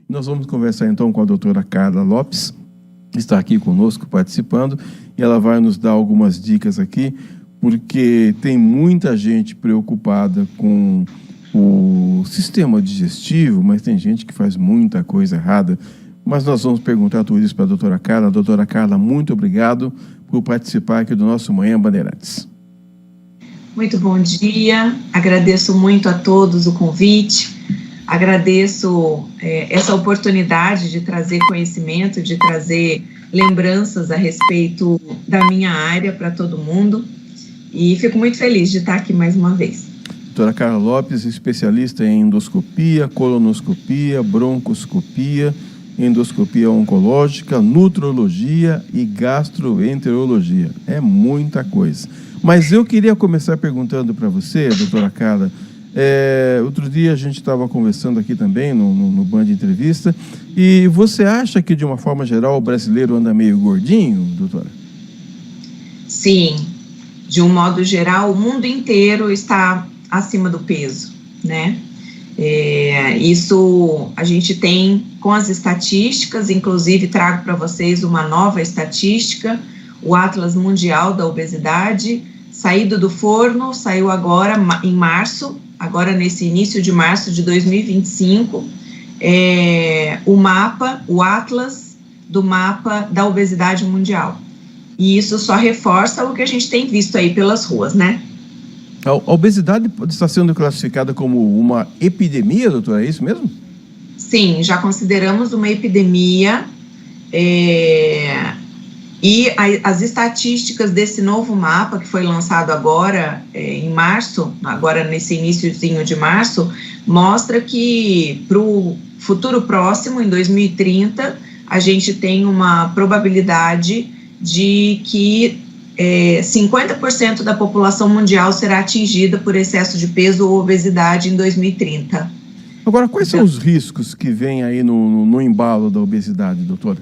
Nós vamos conversar então com a doutora Carla Lopes, que está aqui conosco participando, e ela vai nos dar algumas dicas aqui, porque tem muita gente preocupada com o sistema digestivo, mas tem gente que faz muita coisa errada. Mas nós vamos perguntar tudo isso para a doutora Carla. Doutora Carla, muito obrigado por participar aqui do nosso Manhã Bandeirantes. Muito bom dia, agradeço muito a todos o convite, agradeço essa oportunidade de trazer conhecimento, de trazer lembranças a respeito da minha área para todo mundo, e fico muito feliz de estar aqui mais uma vez. Doutora Carla Lopes, especialista em endoscopia, colonoscopia, broncoscopia, endoscopia oncológica, nutrologia e gastroenterologia. É muita coisa. Mas eu queria começar perguntando para você, doutora Carla, outro dia a gente estava conversando aqui também no Band Entrevista, e você acha que de uma forma geral o brasileiro anda meio gordinho, doutora? Sim, de um modo geral o mundo inteiro está acima do peso, né? Isso a gente tem com as estatísticas, inclusive trago para vocês uma nova estatística, o Atlas Mundial da Obesidade, saído do forno, saiu agora em março, agora nesse início de março de 2025, o Atlas do mapa da obesidade mundial. E isso só reforça o que a gente tem visto aí pelas ruas, né? A obesidade está sendo classificada como uma epidemia, doutora, é isso mesmo? Sim, já consideramos uma epidemia, e as estatísticas desse novo mapa, que foi lançado agora em março, agora nesse iniciozinho de março, mostra que para o futuro próximo, em 2030, a gente tem uma probabilidade de que 50% da população mundial será atingida por excesso de peso ou obesidade em 2030. Agora, quais são os riscos que vêm aí no embalo da obesidade, doutora?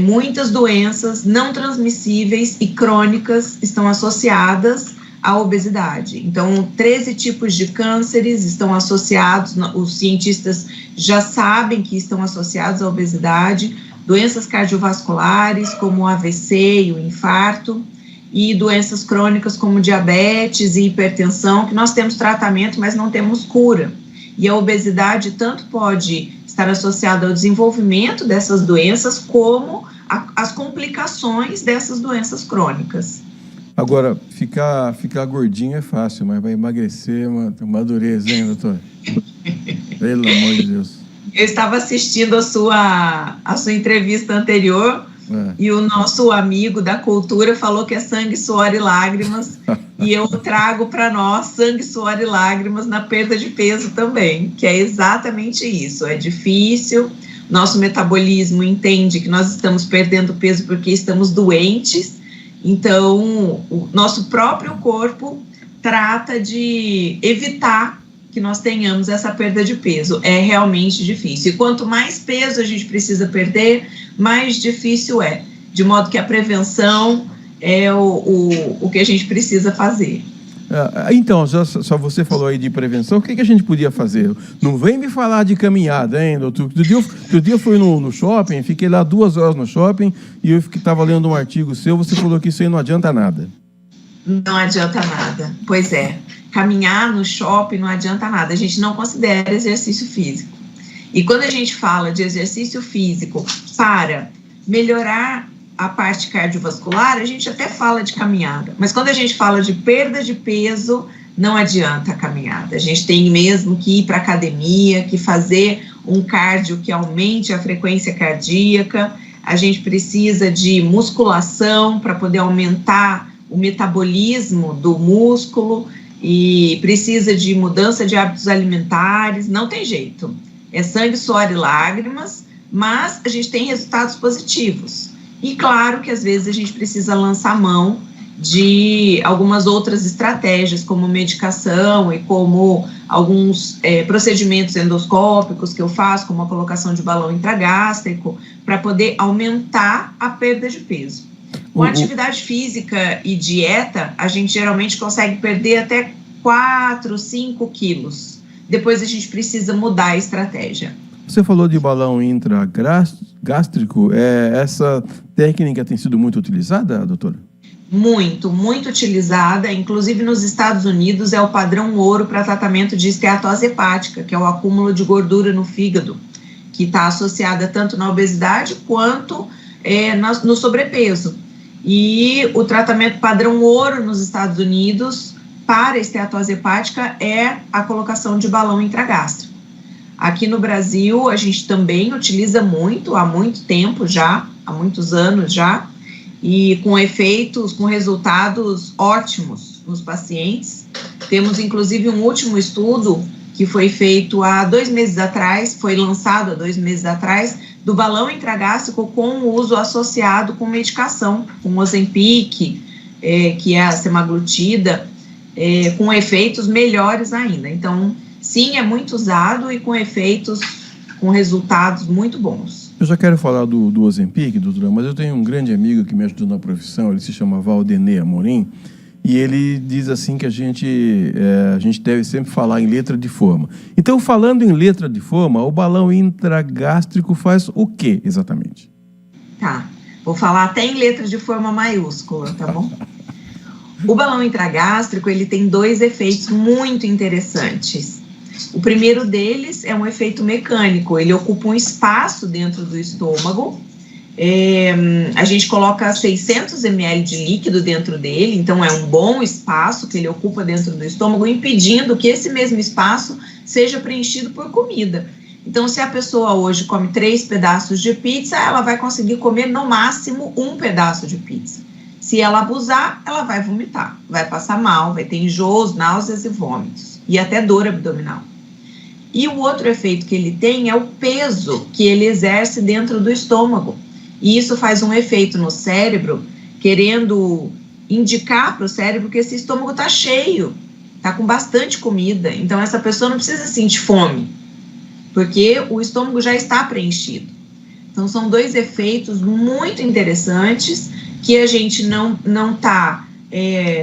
Muitas doenças não transmissíveis e crônicas estão associadas à obesidade. Então, 13 tipos de cânceres estão associados, os cientistas já sabem que estão associados à obesidade, doenças cardiovasculares, como o AVC e o infarto, e doenças crônicas como diabetes e hipertensão, que nós temos tratamento, mas não temos cura. E a obesidade tanto pode estar associada ao desenvolvimento dessas doenças, como as complicações dessas doenças crônicas. Agora, ficar gordinho é fácil, mas vai emagrecer é uma dureza, hein, doutor? Pelo amor de Deus. Eu estava assistindo a sua entrevista anterior, e o nosso amigo da cultura falou que é sangue, suor e lágrimas, e eu trago para nós sangue, suor e lágrimas na perda de peso também, que é exatamente isso, é difícil, nosso metabolismo entende que nós estamos perdendo peso porque estamos doentes, então o nosso próprio corpo trata de evitar que nós tenhamos essa perda de peso. É realmente difícil. E quanto mais peso a gente precisa perder, mais difícil é. De modo que a prevenção é o que a gente precisa fazer. Então, só você falou aí de prevenção, o que a gente podia fazer? Não vem me falar de caminhada, hein, doutor? Outro dia eu fui no shopping, fiquei lá 2 horas no shopping, e eu estava lendo um artigo seu, você falou que isso aí não adianta nada. Não adianta nada, pois é. Caminhar no shopping não adianta nada, a gente não considera exercício físico. E quando a gente fala de exercício físico para melhorar a parte cardiovascular, a gente até fala de caminhada. Mas quando a gente fala de perda de peso, não adianta a caminhada. A gente tem mesmo que ir para a academia, que fazer um cardio que aumente a frequência cardíaca. A gente precisa de musculação para poder aumentar o metabolismo do músculo, e precisa de mudança de hábitos alimentares, não tem jeito. É sangue, suor e lágrimas, mas a gente tem resultados positivos. E claro que às vezes a gente precisa lançar mão de algumas outras estratégias, como medicação e como alguns procedimentos endoscópicos que eu faço, como a colocação de balão intragástrico, para poder aumentar a perda de peso. Com atividade física e dieta, a gente geralmente consegue perder até 4, 5 quilos. Depois a gente precisa mudar a estratégia. Você falou de balão intragástrico. Essa técnica tem sido muito utilizada, doutora? Muito, muito utilizada. Inclusive nos Estados Unidos é o padrão ouro para tratamento de esteatose hepática, que é o acúmulo de gordura no fígado, que está associada tanto na obesidade quanto no sobrepeso. E o tratamento padrão ouro nos Estados Unidos para esteatose hepática é a colocação de balão intragástrico. Aqui no Brasil, a gente também utiliza muito, há muito tempo já, há muitos anos já, e com efeitos, com resultados ótimos nos pacientes. Temos, inclusive, um último estudo que foi feito há 2 meses atrás, foi lançado há 2 meses atrás, do balão intragástrico com o uso associado com medicação, com Ozempic, que é a semaglutida, com efeitos melhores ainda. Então, sim, é muito usado e com efeitos, com resultados muito bons. Eu já quero falar do Ozempic, doutora, mas eu tenho um grande amigo que me ajudou na profissão, ele se chama Valdenê Amorim, e ele diz assim que a gente deve sempre falar em letra de forma. Então, falando em letra de forma, o balão intragástrico faz o que exatamente? Tá, vou falar até em letra de forma maiúscula, tá bom? O balão intragástrico, ele tem 2 efeitos muito interessantes. O primeiro deles é um efeito mecânico, ele ocupa um espaço dentro do estômago, a gente coloca 600 ml de líquido dentro dele, então é um bom espaço que ele ocupa dentro do estômago, impedindo que esse mesmo espaço seja preenchido por comida. Então, se a pessoa hoje come 3 pedaços de pizza, ela vai conseguir comer no máximo 1 pedaço de pizza. Se ela abusar, ela vai vomitar, vai passar mal, vai ter enjoos, náuseas e vômitos, e até dor abdominal. E o outro efeito que ele tem é o peso que ele exerce dentro do estômago. E isso faz um efeito no cérebro, querendo indicar para o cérebro que esse estômago está cheio, está com bastante comida. Então, essa pessoa não precisa sentir fome, porque o estômago já está preenchido. Então, são 2 efeitos muito interessantes que a gente não está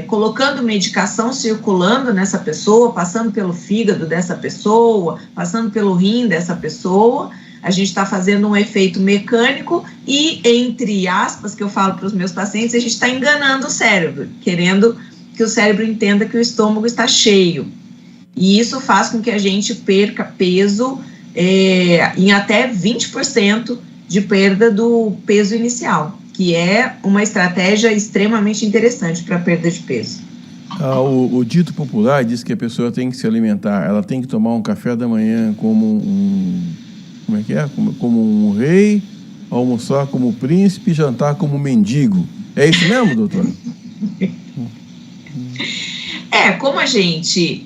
colocando medicação circulando nessa pessoa, passando pelo fígado dessa pessoa, passando pelo rim dessa pessoa. A gente está fazendo um efeito mecânico e, entre aspas, que eu falo para os meus pacientes, a gente está enganando o cérebro, querendo que o cérebro entenda que o estômago está cheio. E isso faz com que a gente perca peso em até 20% de perda do peso inicial, que é uma estratégia extremamente interessante para perda de peso. O dito popular diz que a pessoa tem que se alimentar, ela tem que tomar um café da manhã como como um rei, almoçar como príncipe, jantar como mendigo. É isso mesmo, doutora? Como a gente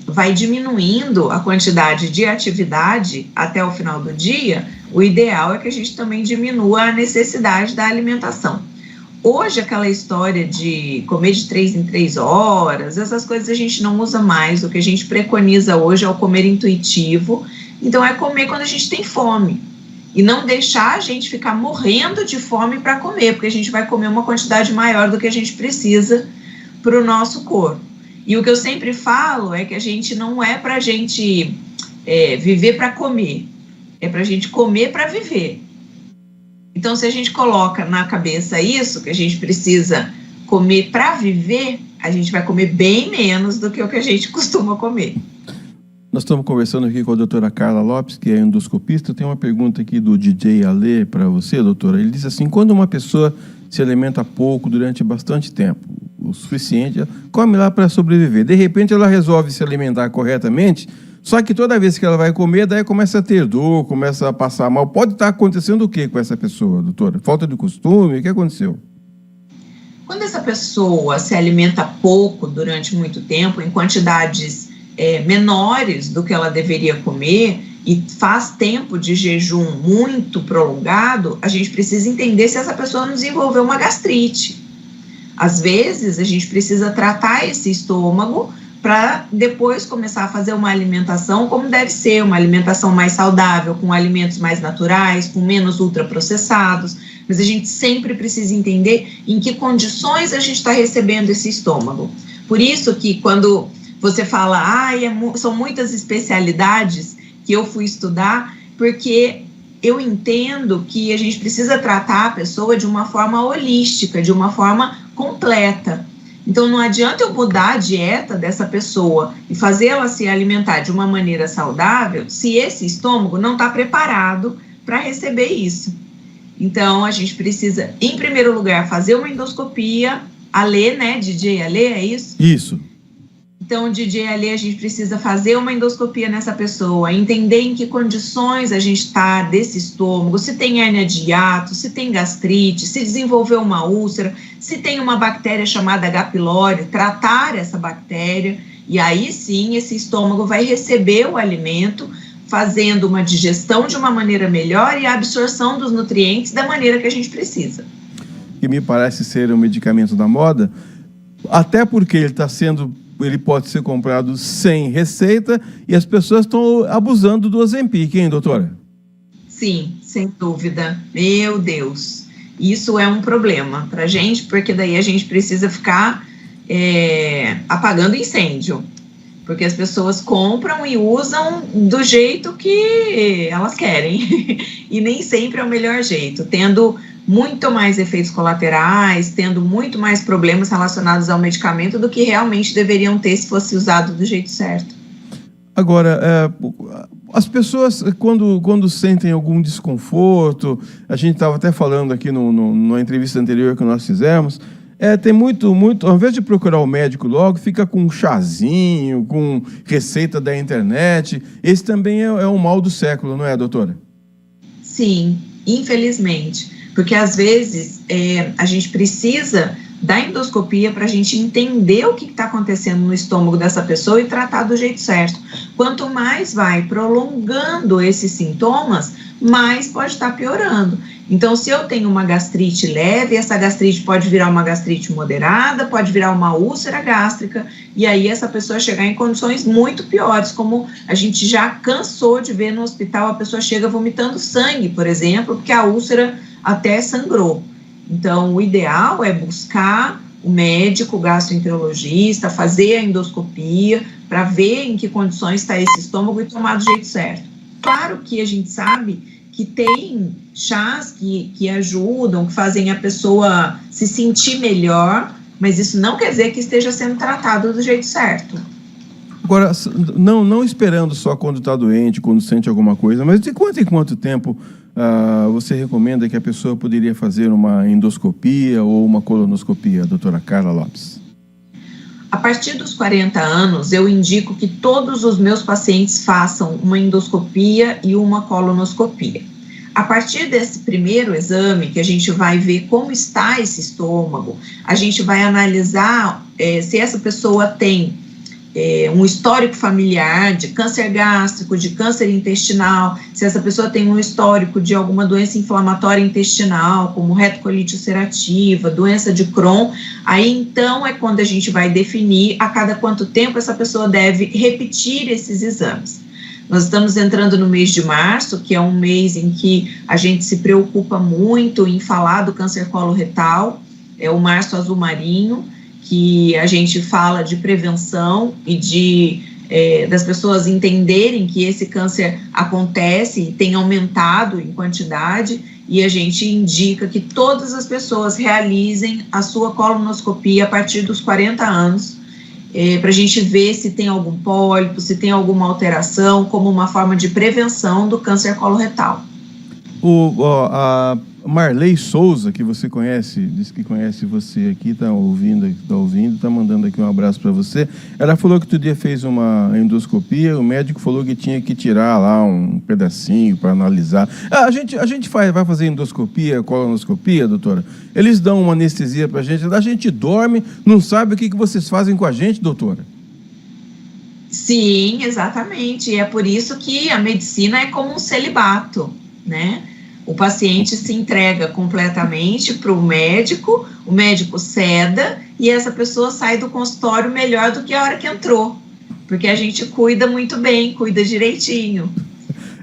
vai diminuindo a quantidade de atividade até o final do dia, o ideal é que a gente também diminua a necessidade da alimentação. Hoje, aquela história de comer de 3 em 3 horas, essas coisas a gente não usa mais. O que a gente preconiza hoje é o comer intuitivo. Então, é comer quando a gente tem fome. E não deixar a gente ficar morrendo de fome para comer, porque a gente vai comer uma quantidade maior do que a gente precisa para o nosso corpo. E o que eu sempre falo é que a gente não é para a gente viver para comer, é para a gente comer para viver. Então, se a gente coloca na cabeça isso, que a gente precisa comer para viver, a gente vai comer bem menos do que o que a gente costuma comer. Nós estamos conversando aqui com a doutora Carla Lopes, que é endoscopista. Tem uma pergunta aqui do DJ Alê para você, doutora. Ele diz assim: quando uma pessoa se alimenta pouco durante bastante tempo, o suficiente, ela come lá para sobreviver. De repente, ela resolve se alimentar corretamente, só que toda vez que ela vai comer, daí começa a ter dor, começa a passar mal. Pode estar acontecendo o que com essa pessoa, doutora? Falta de costume? O que aconteceu? Quando essa pessoa se alimenta pouco durante muito tempo, em quantidades menores do que ela deveria comer, e faz tempo de jejum muito prolongado, a gente precisa entender se essa pessoa não desenvolveu uma gastrite. Às vezes, a gente precisa tratar esse estômago para depois começar a fazer uma alimentação como deve ser, uma alimentação mais saudável, com alimentos mais naturais, com menos ultraprocessados, mas a gente sempre precisa entender em que condições a gente está recebendo esse estômago. Por isso que quando você fala, são muitas especialidades que eu fui estudar, porque eu entendo que a gente precisa tratar a pessoa de uma forma holística, de uma forma completa. Então, não adianta eu mudar a dieta dessa pessoa e fazer ela se alimentar de uma maneira saudável se esse estômago não está preparado para receber isso. Então, a gente precisa, em primeiro lugar, fazer uma endoscopia. Alê, né? DJ Alê, é isso? Isso. Então, DJ Alê, a gente precisa fazer uma endoscopia nessa pessoa, entender em que condições a gente está desse estômago, se tem hérnia de hiato, se tem gastrite, se desenvolveu uma úlcera, se tem uma bactéria chamada H. pylori, tratar essa bactéria, e aí sim esse estômago vai receber o alimento, fazendo uma digestão de uma maneira melhor e a absorção dos nutrientes da maneira que a gente precisa. Que me parece ser um medicamento da moda, até porque ele pode ser comprado sem receita e as pessoas estão abusando do Ozempic, hein, doutora? Sim, sem dúvida. Meu Deus, isso é um problema pra gente, porque daí a gente precisa ficar apagando incêndio, porque as pessoas compram e usam do jeito que elas querem e nem sempre é o melhor jeito, tendo muito mais efeitos colaterais, tendo muito mais problemas relacionados ao medicamento do que realmente deveriam ter se fosse usado do jeito certo. Agora, as pessoas, quando sentem algum desconforto, a gente estava até falando aqui numa entrevista anterior que nós fizemos, tem muito, ao invés de procurar o médico logo, fica com um chazinho, com receita da internet. Esse também é um mal do século, não é, doutora? Sim, infelizmente. Porque, às vezes, a gente precisa da endoscopia para a gente entender o que está acontecendo no estômago dessa pessoa e tratar do jeito certo. Quanto mais vai prolongando esses sintomas, mais pode estar piorando. Então, se eu tenho uma gastrite leve, essa gastrite pode virar uma gastrite moderada, pode virar uma úlcera gástrica, e aí essa pessoa chegar em condições muito piores, como a gente já cansou de ver no hospital, a pessoa chega vomitando sangue, por exemplo, porque a úlcera até sangrou. Então, o ideal é buscar o médico, o gastroenterologista, fazer a endoscopia para ver em que condições está esse estômago e tomar do jeito certo. Claro que a gente sabe que tem chás que ajudam, que fazem a pessoa se sentir melhor, mas isso não quer dizer que esteja sendo tratado do jeito certo. Agora, não esperando só quando está doente, quando sente alguma coisa, mas de quanto em quanto tempo você recomenda que a pessoa poderia fazer uma endoscopia ou uma colonoscopia, doutora Carla Lopes? A partir dos 40 anos, eu indico que todos os meus pacientes façam uma endoscopia e uma colonoscopia. A partir desse primeiro exame, que a gente vai ver como está esse estômago, a gente vai analisar se essa pessoa tem um histórico familiar de câncer gástrico, de câncer intestinal, se essa pessoa tem um histórico de alguma doença inflamatória intestinal, como retocolite ulcerativa, doença de Crohn, aí então é quando a gente vai definir a cada quanto tempo essa pessoa deve repetir esses exames. Nós estamos entrando no mês de março, que é um mês em que a gente se preocupa muito em falar do câncer coloretal, é o Março Azul Marinho, que a gente fala de prevenção e das pessoas entenderem que esse câncer acontece e tem aumentado em quantidade, e a gente indica que todas as pessoas realizem a sua colonoscopia a partir dos 40 anos, para a gente ver se tem algum pólipo, se tem alguma alteração, como uma forma de prevenção do câncer coloretal. A Marley Souza, que você conhece, disse que conhece você aqui, está ouvindo, está mandando aqui um abraço para você. Ela falou que outro dia fez uma endoscopia, o médico falou que tinha que tirar lá um pedacinho para analisar. A gente vai fazer endoscopia, colonoscopia, doutora? Eles dão uma anestesia para a gente dorme, não sabe o que vocês fazem com a gente, doutora? Sim, exatamente. E é por isso que a medicina é como um celibato, né? O paciente se entrega completamente para o médico ceda e essa pessoa sai do consultório melhor do que a hora que entrou, porque a gente cuida muito bem, cuida direitinho.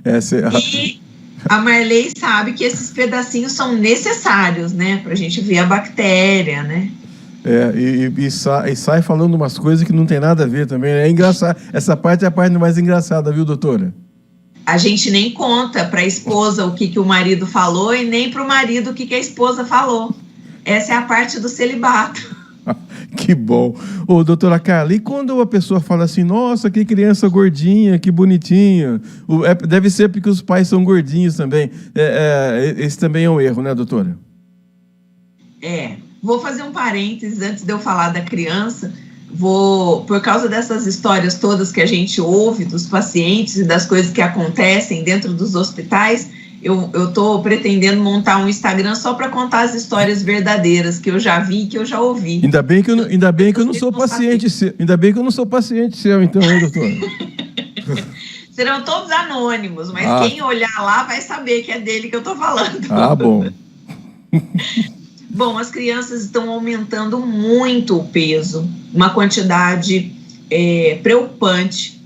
E a Marley sabe que esses pedacinhos são necessários, né, para a gente ver a bactéria, né? E sai falando umas coisas que não tem nada a ver também, é engraçado. Essa parte é a parte mais engraçada, viu, doutora? a gente nem conta para a esposa o que o marido falou e nem para o marido o que a esposa falou. Essa é a parte do celibato. Que bom. Ô, doutora Carla, e quando a pessoa fala assim, nossa, que criança gordinha, que bonitinha, deve ser porque os pais são gordinhos também. Esse também é um erro, né, doutora? Vou fazer um parênteses antes de eu falar da criança. Por causa dessas histórias todas que a gente ouve dos pacientes e das coisas que acontecem dentro dos hospitais, eu estou pretendendo montar um Instagram só para contar as histórias verdadeiras que eu já vi e que eu já ouvi. Ainda bem que eu não sou paciente seu. Ainda bem que eu não sou paciente seu, então, hein, doutora? Serão todos anônimos, mas quem olhar lá vai saber que é dele que eu estou falando. Bom. Bom, as crianças estão aumentando muito o peso, uma quantidade preocupante.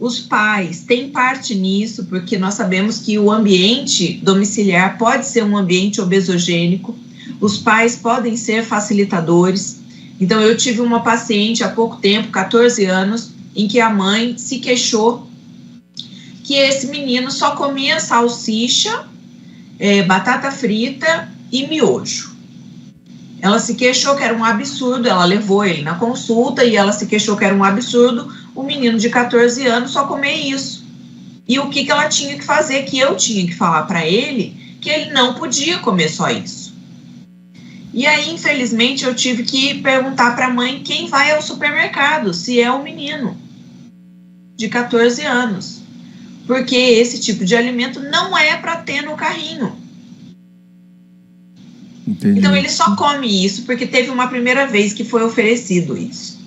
Os pais têm parte nisso, porque nós sabemos que o ambiente domiciliar pode ser um ambiente obesogênico. Os pais podem ser facilitadores. Então, eu tive uma paciente há pouco tempo, 14 anos, em que a mãe se queixou que esse menino só comia salsicha, batata frita e miojo. Ela se queixou que era um absurdo, ela levou ele na consulta e ela se queixou que era um absurdo o menino de 14 anos só comer isso. E o que ela tinha que fazer, que eu tinha que falar para ele, que ele não podia comer só isso. E aí, infelizmente, eu tive que perguntar para a mãe quem vai ao supermercado, se é o menino de 14 anos. Porque esse tipo de alimento não é para ter no carrinho. Entendi. Então, ele só come isso porque teve uma primeira vez que foi oferecido isso.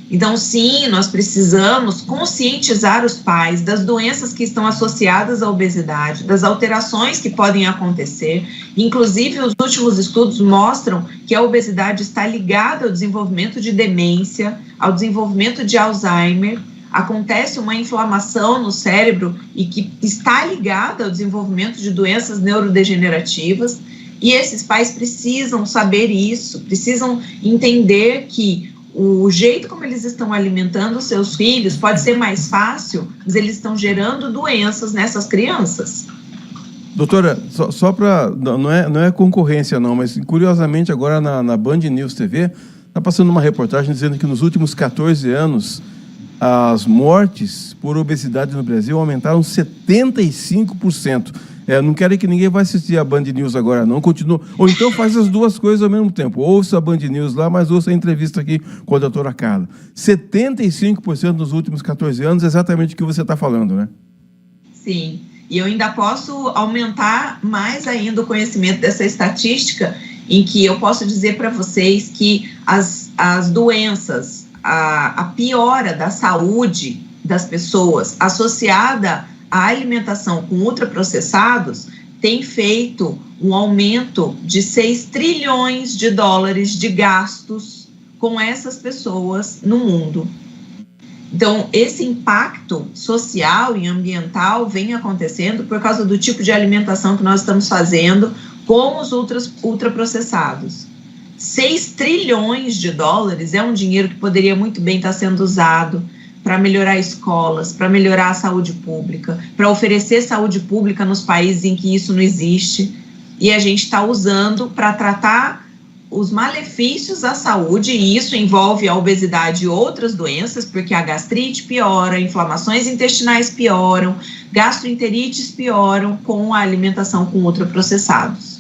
Então, sim, nós precisamos conscientizar os pais das doenças que estão associadas à obesidade, das alterações que podem acontecer. Inclusive, os últimos estudos mostram que a obesidade está ligada ao desenvolvimento de demência, ao desenvolvimento de Alzheimer. Acontece uma inflamação no cérebro e que está ligada ao desenvolvimento de doenças neurodegenerativas. E esses pais precisam saber isso, precisam entender que o jeito como eles estão alimentando os seus filhos pode ser mais fácil, mas eles estão gerando doenças nessas crianças. Doutora, só para... Não é concorrência não, mas curiosamente agora na Band News TV está passando uma reportagem dizendo que nos últimos 14 anos as mortes por obesidade no Brasil aumentaram 75%. Não quero que ninguém vá assistir a Band News agora, não. Continua. Ou então faz as duas coisas ao mesmo tempo. Ouça a Band News lá, mas ouça a entrevista aqui com a doutora Carla. 75% nos últimos 14 anos, exatamente o que você está falando, né? Sim. E eu ainda posso aumentar mais ainda o conhecimento dessa estatística, em que eu posso dizer para vocês que as doenças, a piora da saúde das pessoas associada a alimentação com ultraprocessados tem feito um aumento de 6 trilhões de dólares de gastos com essas pessoas no mundo. Então, esse impacto social e ambiental vem acontecendo por causa do tipo de alimentação que nós estamos fazendo com os ultraprocessados. 6 trilhões de dólares é um dinheiro que poderia muito bem estar sendo usado para melhorar escolas, para melhorar a saúde pública, para oferecer saúde pública nos países em que isso não existe, e a gente está usando para tratar os malefícios à saúde, e isso envolve a obesidade e outras doenças, porque a gastrite piora, inflamações intestinais pioram, gastroenterites pioram com a alimentação com ultraprocessados.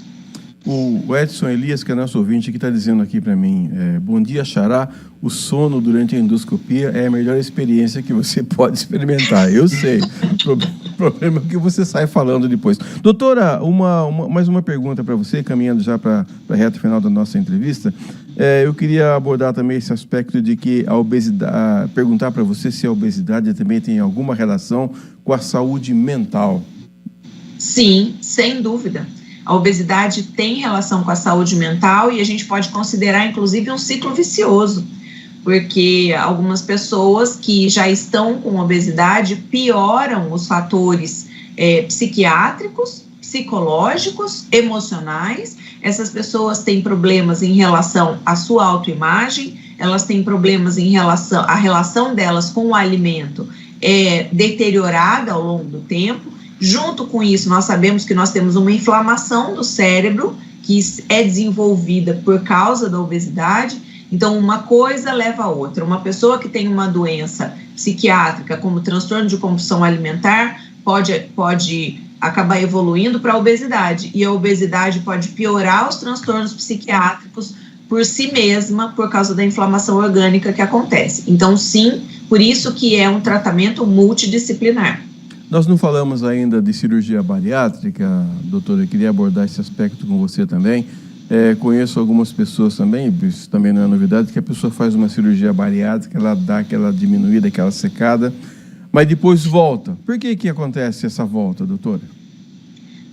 O Edson Elias, que é nosso ouvinte, que está dizendo aqui para mim, bom dia, Xará, o sono durante a endoscopia é a melhor experiência que você pode experimentar. Eu sei, o problema é que você sai falando depois. Doutora, mais uma pergunta para você, caminhando já para a reta final da nossa entrevista. Eu queria abordar também esse aspecto de que a obesidade, perguntar para você se a obesidade também tem alguma relação com a saúde mental. Sim, sem dúvida. A obesidade tem relação com a saúde mental e a gente pode considerar, inclusive, um ciclo vicioso, porque algumas pessoas que já estão com obesidade pioram os fatores psiquiátricos, psicológicos, emocionais. Essas pessoas têm problemas em relação à sua autoimagem, elas têm problemas em relação, a relação delas com o alimento é deteriorada ao longo do tempo, Junto com isso, nós sabemos que nós temos uma inflamação do cérebro, que é desenvolvida por causa da obesidade. Então, uma coisa leva a outra. Uma pessoa que tem uma doença psiquiátrica, como transtorno de compulsão alimentar, pode acabar evoluindo para a obesidade. E a obesidade pode piorar os transtornos psiquiátricos por si mesma, por causa da inflamação orgânica que acontece. Então, sim, por isso que é um tratamento multidisciplinar. Nós não falamos ainda de cirurgia bariátrica, doutora, eu queria abordar esse aspecto com você também. Conheço algumas pessoas também, isso também não é novidade, que a pessoa faz uma cirurgia bariátrica, ela dá aquela diminuída, aquela secada, mas depois volta. Por que acontece essa volta, doutora?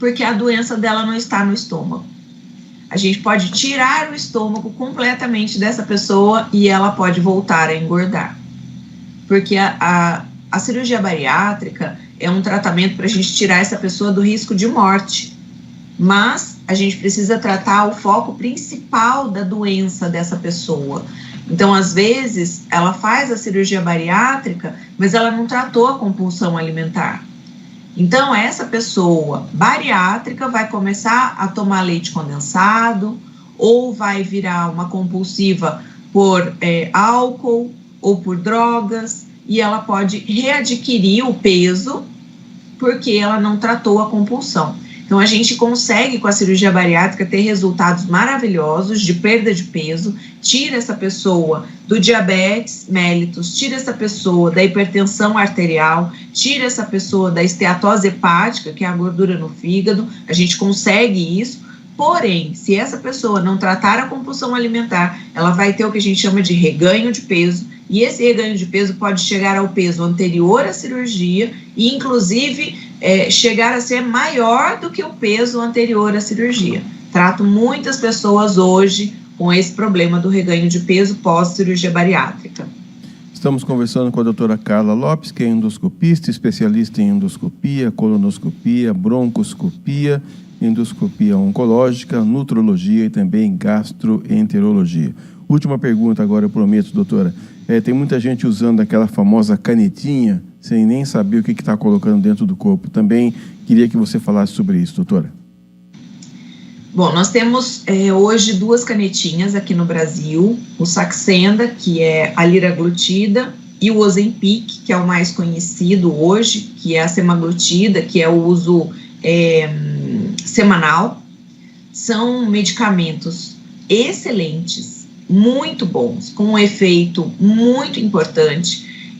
Porque a doença dela não está no estômago. A gente pode tirar o estômago completamente dessa pessoa e ela pode voltar a engordar. Porque a cirurgia bariátrica é um tratamento para a gente tirar essa pessoa do risco de morte. Mas a gente precisa tratar o foco principal da doença dessa pessoa. Então, às vezes, ela faz a cirurgia bariátrica, mas ela não tratou a compulsão alimentar. Então, essa pessoa bariátrica vai começar a tomar leite condensado, ou vai virar uma compulsiva por álcool ou por drogas, e ela pode readquirir o peso porque ela não tratou a compulsão. Então, a gente consegue, com a cirurgia bariátrica, ter resultados maravilhosos de perda de peso, tira essa pessoa do diabetes mellitus, tira essa pessoa da hipertensão arterial, tira essa pessoa da esteatose hepática, que é a gordura no fígado, a gente consegue isso. Porém, se essa pessoa não tratar a compulsão alimentar, ela vai ter o que a gente chama de reganho de peso, e esse reganho de peso pode chegar ao peso anterior à cirurgia e, inclusive, chegar a ser maior do que o peso anterior à cirurgia. Trato muitas pessoas hoje com esse problema do reganho de peso pós-cirurgia bariátrica. Estamos conversando com a doutora Carla Lopes, que é endoscopista, especialista em endoscopia, colonoscopia, broncoscopia, endoscopia oncológica, nutrologia e também gastroenterologia. Última pergunta agora, eu prometo, doutora. Tem muita gente usando aquela famosa canetinha, sem nem saber o que está colocando dentro do corpo. Também queria que você falasse sobre isso, doutora. Bom, nós temos hoje 2 canetinhas aqui no Brasil, o Saxenda, que é a liraglutida, e o Ozempic, que é o mais conhecido hoje, que é a semaglutida, que é o uso semanal. São medicamentos excelentes, muito bons, com um efeito muito importante,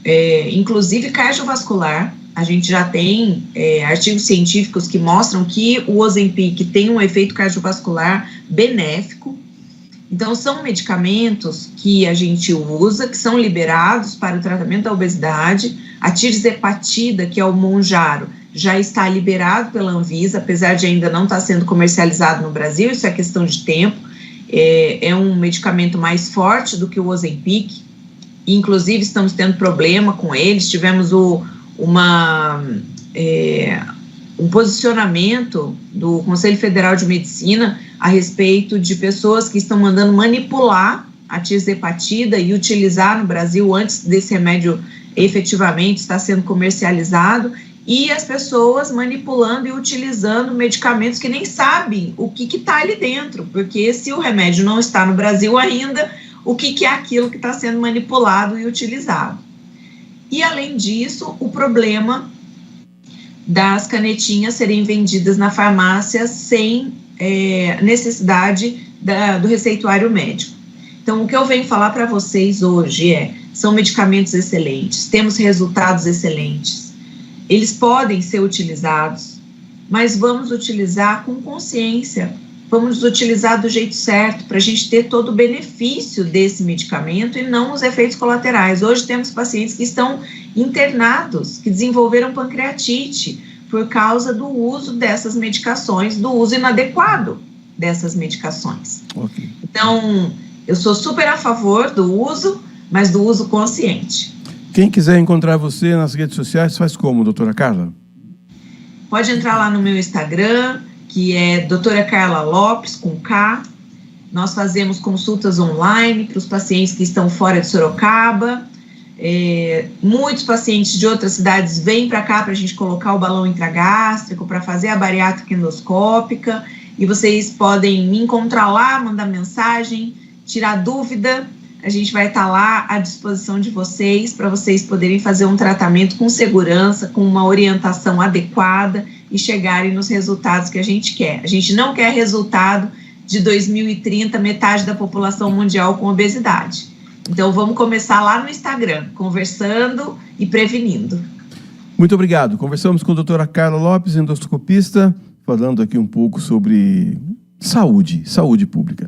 inclusive cardiovascular. A gente já tem artigos científicos que mostram que o Ozempic tem um efeito cardiovascular benéfico. Então, são medicamentos que a gente usa, que são liberados para o tratamento da obesidade. A tirzepatida, que é o Mounjaro, já está liberado pela Anvisa, apesar de ainda não estar sendo comercializado no Brasil, isso é questão de tempo. É um medicamento mais forte do que o Ozempic, inclusive estamos tendo problema com eles. Tivemos um posicionamento do Conselho Federal de Medicina a respeito de pessoas que estão mandando manipular a tirzepatida e utilizar no Brasil antes desse remédio efetivamente estar sendo comercializado, e as pessoas manipulando e utilizando medicamentos que nem sabem o que está ali dentro, porque se o remédio não está no Brasil ainda, o que é aquilo que está sendo manipulado e utilizado. E, além disso, o problema das canetinhas serem vendidas na farmácia sem necessidade do receituário médico. Então, o que eu venho falar para vocês hoje são medicamentos excelentes, temos resultados excelentes. Eles podem ser utilizados, mas vamos utilizar com consciência, vamos utilizar do jeito certo, para a gente ter todo o benefício desse medicamento e não os efeitos colaterais. Hoje temos pacientes que estão internados, que desenvolveram pancreatite por causa do uso dessas medicações, do uso inadequado dessas medicações. Okay. Então, eu sou super a favor do uso, mas do uso consciente. Quem quiser encontrar você nas redes sociais, faz como, doutora Carla? Pode entrar lá no meu Instagram, que é doutora Carla Lopes, com K. Nós fazemos consultas online para os pacientes que estão fora de Sorocaba. Muitos pacientes de outras cidades vêm para cá para a gente colocar o balão intragástrico, para fazer a bariátrica endoscópica, e vocês podem me encontrar lá, mandar mensagem, tirar dúvida, a gente vai estar lá à disposição de vocês, para vocês poderem fazer um tratamento com segurança, com uma orientação adequada e chegarem nos resultados que a gente quer. A gente não quer resultado de 2030, metade da população mundial com obesidade. Então, vamos começar lá no Instagram, conversando e prevenindo. Muito obrigado. Conversamos com a doutora Carla Lopes, endoscopista, falando aqui um pouco sobre saúde pública.